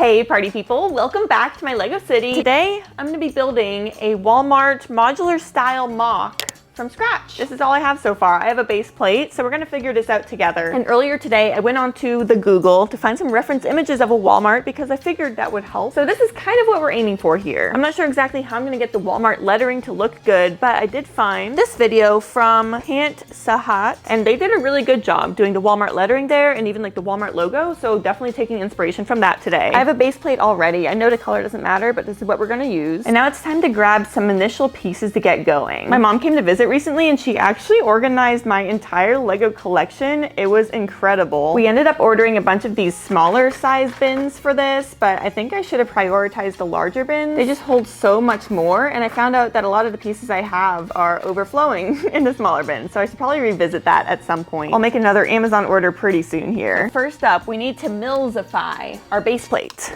Hey party people, welcome back to my Lego City. Today, I'm gonna be building a Walmart modular style mock from scratch. This is all I have so far. I have a base plate, so we're gonna figure this out together. And earlier today, I went onto the Google to find some reference images of a Walmart because I figured that would help. So this is kind of what we're aiming for here. I'm not sure exactly how I'm gonna get the Walmart lettering to look good, but I did find this video from Emmasaurus, and they did a really good job doing the Walmart lettering there and even like the Walmart logo, so definitely taking inspiration from that today. I have a base plate already. I know the color doesn't matter, but this is what we're gonna use. And now it's time to grab some initial pieces to get going. My mom came to visit recently and she actually organized my entire Lego collection. It was incredible. We ended up ordering a bunch of these smaller size bins for this, but I think I should have prioritized the larger bins. They just hold so much more, and I found out that a lot of the pieces I have are overflowing in the smaller bins, so I should probably revisit that at some point. I'll make another Amazon order pretty soon here. First up, we need to milsify our base plate.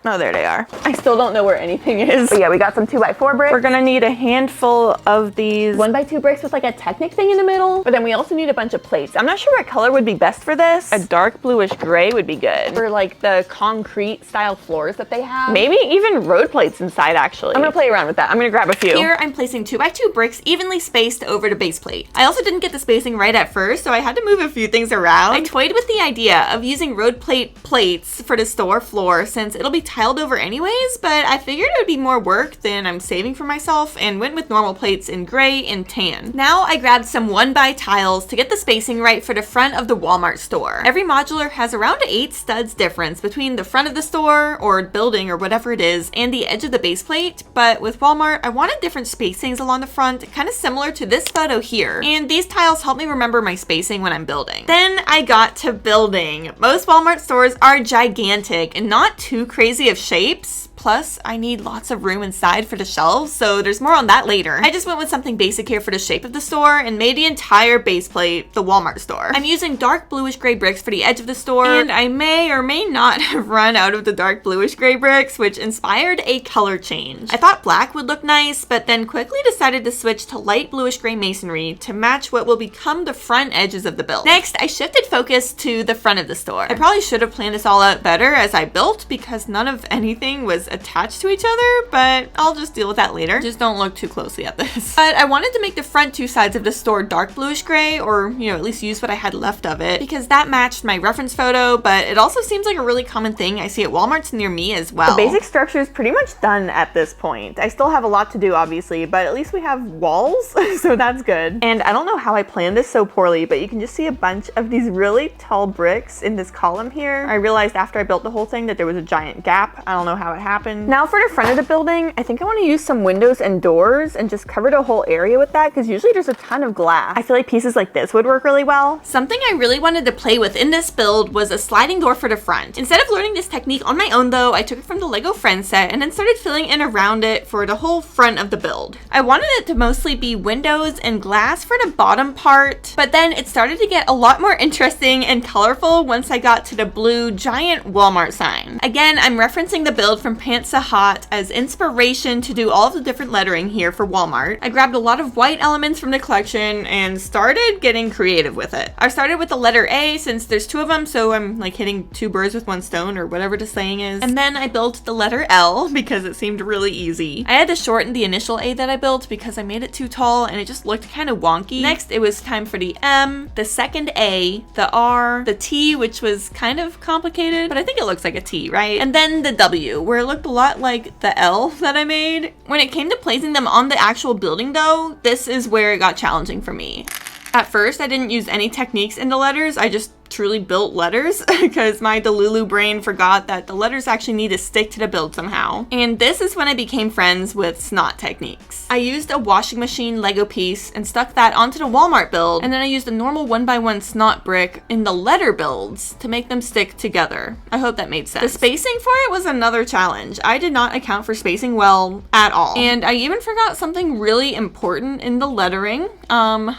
Oh, there they are. I still don't know where anything is. But yeah, we got some 2x4 bricks. We're gonna need a handful of these 1x2 bricks with like a Technic thing in the middle. But then we also need a bunch of plates. I'm not sure what color would be best for this. A dark bluish gray would be good for like the concrete style floors that they have. Maybe even road plates inside actually. I'm gonna play around with that. I'm gonna grab a few. Here I'm placing 2x2 bricks evenly spaced over the base plate. I also didn't get the spacing right at first, so I had to move a few things around. I toyed with the idea of using road plate plates for the store floor since it'll be tiled over anyways, but I figured it would be more work than I'm saving for myself and went with normal plates in gray and tan. Now I grabbed some 1x tiles to get the spacing right for the front of the Walmart store. Every modular has around 8 studs difference between the front of the store or building or whatever it is and the edge of the base plate, but with Walmart I wanted different spacings along the front, kind of similar to this photo here, and these tiles help me remember my spacing when I'm building. Then I got to building. Most Walmart stores are gigantic and not too crazy of shapes. Plus, I need lots of room inside for the shelves, so there's more on that later. I just went with something basic here for the shape of the store and made the entire base plate the Walmart store. I'm using dark bluish gray bricks for the edge of the store, and I may or may not have run out of the dark bluish gray bricks, which inspired a color change. I thought black would look nice, but then quickly decided to switch to light bluish gray masonry to match what will become the front edges of the build. Next, I shifted focus to the front of the store. I probably should have planned this all out better as I built because none of anything was attached to each other, but I'll just deal with that later. Just don't look too closely at this. But I wanted to make the front two sides of the store dark bluish gray, or at least use what I had left of it, because that matched my reference photo, but it also seems like a really common thing I see at Walmarts near me as well. The basic structure is pretty much done at this point. I still have a lot to do obviously, but at least we have walls, so that's good. And I don't know how I planned this so poorly, but you can just see a bunch of these really tall bricks in this column here. I realized after I built the whole thing that there was a giant gap. I don't know how it happened. Now for the front of the building, I think I want to use some windows and doors and just cover the whole area with that because usually there's a ton of glass. I feel like pieces like this would work really well. Something I really wanted to play with in this build was a sliding door for the front. Instead of learning this technique on my own though, I took it from the Lego Friends set and then started filling in around it for the whole front of the build. I wanted it to mostly be windows and glass for the bottom part, but then it started to get a lot more interesting and colorful once I got to the blue giant Walmart sign. Again, I'm referencing the build from Emmasaurus as inspiration to do all of the different lettering here for Walmart. I grabbed a lot of white elements from the collection and started getting creative with it. I started with the letter A since there's 2 of them, so I'm like hitting 2 birds with 1 stone or whatever the saying is. And then I built the letter L because it seemed really easy. I had to shorten the initial A that I built because I made it too tall and it just looked kind of wonky. Next, it was time for the M, the second A, the R, the T, which was kind of complicated, but I think it looks like a T, right? And then the W, where it looked a lot like the L that I made. When it came to placing them on the actual building though, this is where it got challenging for me. At first, I didn't use any techniques in the letters. I just truly built letters because my Delulu brain forgot that the letters actually need to stick to the build somehow. And this is when I became friends with snot techniques. I used a washing machine Lego piece and stuck that onto the Walmart build, and then I used a normal 1x1 snot brick in the letter builds to make them stick together. I hope that made sense. The spacing for it was another challenge. I did not account for spacing well at all. And I even forgot something really important in the lettering.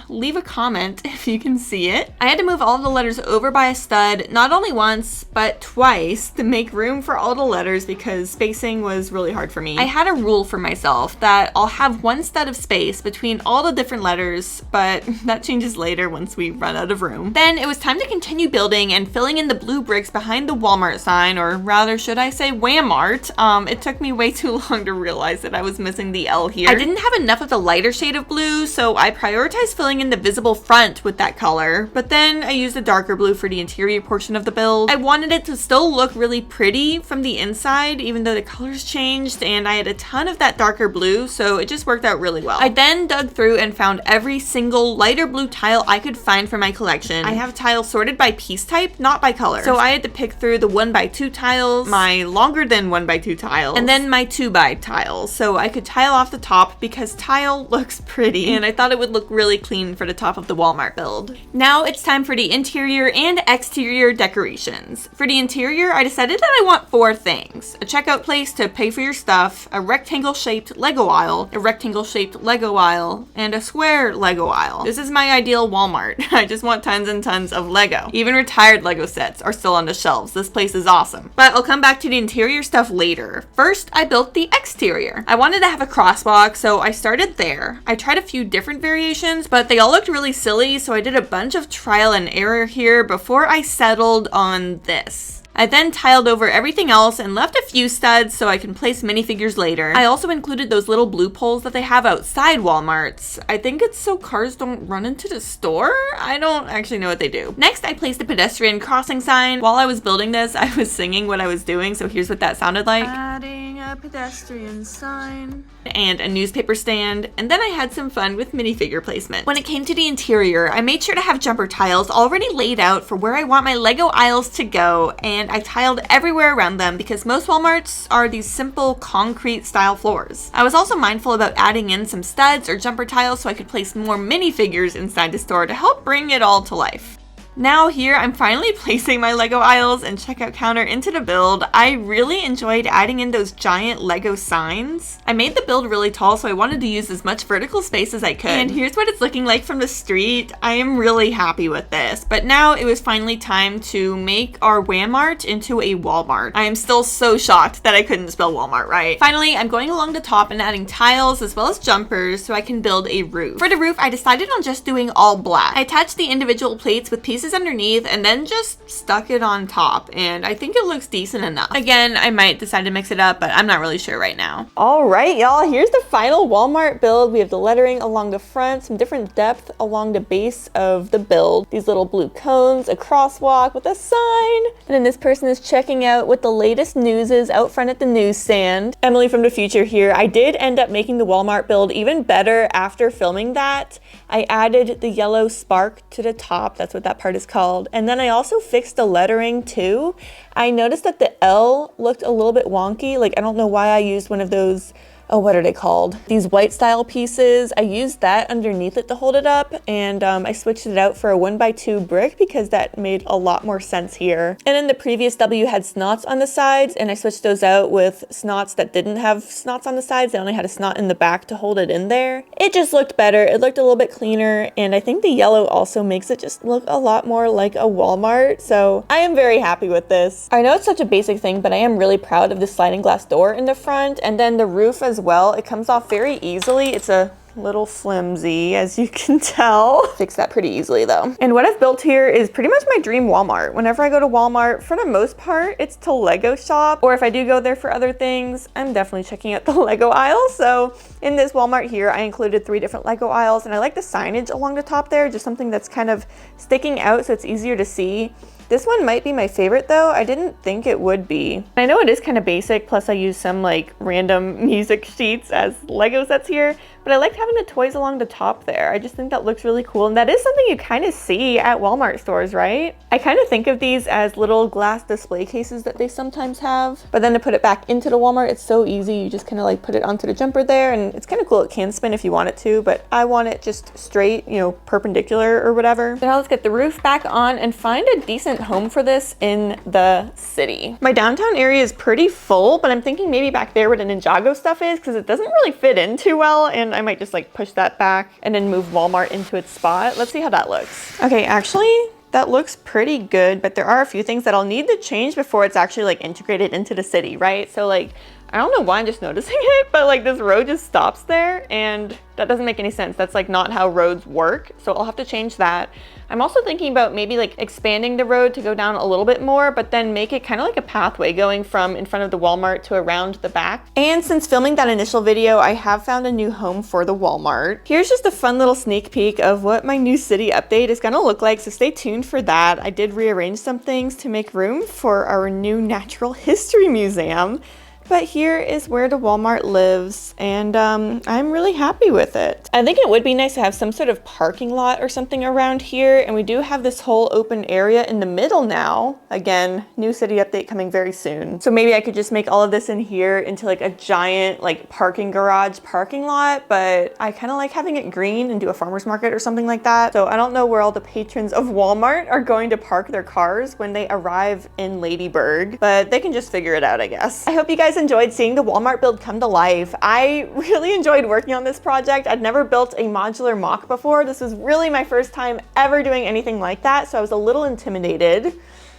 leave a comment if you can see it. I had to move all the letters over by a stud, not only once, but twice to make room for all the letters because spacing was really hard for me. I had a rule for myself that I'll have one stud of space between all the different letters, but that changes later once we run out of room. Then it was time to continue building and filling in the blue bricks behind the Walmart sign, or rather should I say Walmart. It took me way too long to realize that I was missing the L here. I didn't have enough of the lighter shade of blue, so I prioritized filling in the visible front with that color, but then I used a darker blue for the interior portion of the build. I wanted it to still look really pretty from the inside, even though the colors changed, and I had a ton of that darker blue, so it just worked out really well. I then dug through and found every single lighter blue tile I could find for my collection. I have tiles sorted by piece type, not by color. So I had to pick through the 1x2 tiles, my longer than 1x2 tiles, and then my 2x tiles, so I could tile off the top because tile looks pretty, and I thought it would look really clean for the top of the Walmart build. Now it's time for the interior and exterior decorations. For the interior, I decided that I want 4 things: a checkout place to pay for your stuff, a rectangle-shaped Lego aisle, a rectangle-shaped Lego aisle, and a square Lego aisle. This is my ideal Walmart. I just want tons and tons of Lego. Even retired Lego sets are still on the shelves. This place is awesome. But I'll come back to the interior stuff later. First, I built the exterior. I wanted to have a crosswalk, so I started there. I tried a few different variations, but they all looked really silly, so I did a bunch of trial and error here before I settled on this. I then tiled over everything else and left a few studs so I can place minifigures later. I also included those little blue poles that they have outside Walmarts. I think it's so cars don't run into the store? I don't actually know what they do. Next, I placed a pedestrian crossing sign. While I was building this, I was singing what I was doing, so here's what that sounded like. Adding a pedestrian sign. And a newspaper stand, and then I had some fun with minifigure placement. When it came to the interior, I made sure to have jumper tiles already laid out for where I want my Lego aisles to go, and I tiled everywhere around them because most Walmarts are these simple concrete style floors. I was also mindful about adding in some studs or jumper tiles so I could place more minifigures inside the store to help bring it all to life. Now here, I'm finally placing my Lego aisles and checkout counter into the build. I really enjoyed adding in those giant Lego signs. I made the build really tall, so I wanted to use as much vertical space as I could. And here's what it's looking like from the street. I am really happy with this. But now it was finally time to make our Walmart into a Walmart. I am still so shocked that I couldn't spell Walmart right. Finally, I'm going along the top and adding tiles as well as jumpers so I can build a roof. For the roof, I decided on just doing all black. I attached the individual plates with pieces underneath and then just stuck it on top, and I think it looks decent enough. Again, I might decide to mix it up, but I'm not really sure right now. All right, y'all, here's the final Walmart build. We have the lettering along the front, some different depth along the base of the build, these little blue cones, a crosswalk with a sign, and then this person is checking out what the latest news is out front at the newsstand. Emily from the future here. I did end up making the Walmart build even better after filming that. I added the yellow spark to the top. That's what that part is called. And then I also fixed the lettering too. I noticed that the L looked a little bit wonky. Like, I don't know why I used one of those, oh, what are they called? These white style pieces. I used that underneath it to hold it up, and I switched it out for a 1x2 brick because that made a lot more sense here. And then the previous W had snots on the sides, and I switched those out with snots that didn't have snots on the sides. They only had a snot in the back to hold it in there. It just looked better. It looked a little bit cleaner, and I think the yellow also makes it just look a lot more like a Walmart. So I am very happy with this. I know it's such a basic thing, but I am really proud of the sliding glass door in the front, and then the roof as well. It comes off very easily. It's a little flimsy, as you can tell. Fix that pretty easily though. And what I've built here is pretty much my dream Walmart. Whenever I go to Walmart, for the most part, it's to Lego shop, or if I do go there for other things, I'm definitely checking out the Lego aisle. So in this Walmart here, I included 3 different Lego aisles, and I like the signage along the top there, just something that's kind of sticking out so it's easier to see. This one might be my favorite though. I didn't think it would be. I know it is kind of basic, plus I use some like random music sheets as Lego sets here, but I liked having the toys along the top there. I just think that looks really cool, and that is something you kind of see at Walmart stores, right? I kind of think of these as little glass display cases that they sometimes have, but then to put it back into the Walmart, it's so easy. You just kind of like put it onto the jumper there, and it's kind of cool. It can spin if you want it to, but I want it just straight, you know, perpendicular or whatever. So now let's get the roof back on and find a decent home for this in the city. My downtown area is pretty full, but I'm thinking maybe back there where the Ninjago stuff is, because it doesn't really fit in too well, and then I might just like push that back and then move Walmart into its spot. Let's see how that looks. Okay, actually, that looks pretty good, but there are a few things that I'll need to change before it's actually like integrated into the city, right? So like, I don't know why I'm just noticing it, but like this road just stops there and that doesn't make any sense. That's like not how roads work. So I'll have to change that. I'm also thinking about maybe like expanding the road to go down a little bit more, but then make it kind of like a pathway going from in front of the Walmart to around the back. And since filming that initial video, I have found a new home for the Walmart. Here's just a fun little sneak peek of what my new city update is gonna look like, so stay tuned for that. I did rearrange some things to make room for our new natural history museum. But here is where the Walmart lives, and I'm really happy with it. I think it would be nice to have some sort of parking lot or something around here, and we do have this whole open area in the middle now. Again, new city update coming very soon. So maybe I could just make all of this in here into like a giant like parking garage parking lot, but I kind of like having it green and do a farmer's market or something like that. So I don't know where all the patrons of Walmart are going to park their cars when they arrive in Ladyburg, but they can just figure it out, I guess. I hope you guys enjoyed seeing the Walmart build come to life. I really enjoyed working on this project. I'd never built a modular mock before. This was really my first time ever doing anything like that, so I was a little intimidated.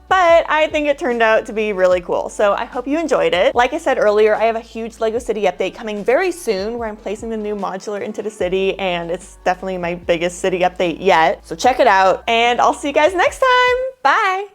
But I think it turned out to be really cool. So I hope you enjoyed it. Like I said earlier, I have a huge LEGO City update coming very soon where I'm placing the new modular into the city, and it's definitely my biggest city update yet. So check it out, and I'll see you guys next time. Bye.